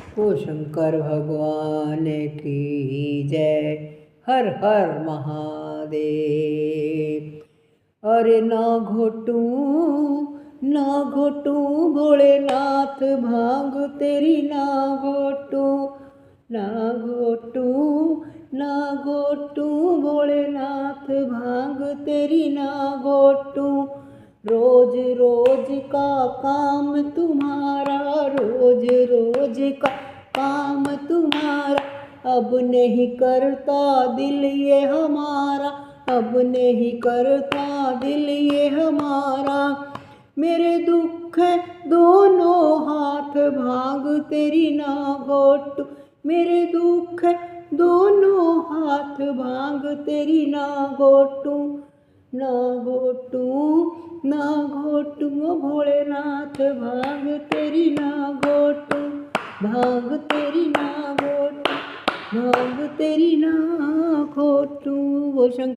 ओ शंकर भगवान की जय। हर हर महादेव। अरे ना घोटू भोलेनाथ भांग तेरी ना घोटू, ना घोटू भोलेनाथ भांग तेरी ना घोटू। रोज रोज का काम तुम्हारा, रोज रोज का काम तुम्हारा, अब नहीं करता दिल ये हमारा, अब नहीं करता दिल ये हमारा। मेरे दुख है दोनों हाथ भांग तेरी ना घोटू, मेरे दुख है दोनों हाथ भांग तेरी ना घोटू, ना घोटू भोलेनाथ भांग तेरी ना घोटू, भांग तेरी ना घोटू, भांग तेरी ना घोटू। वो शंकर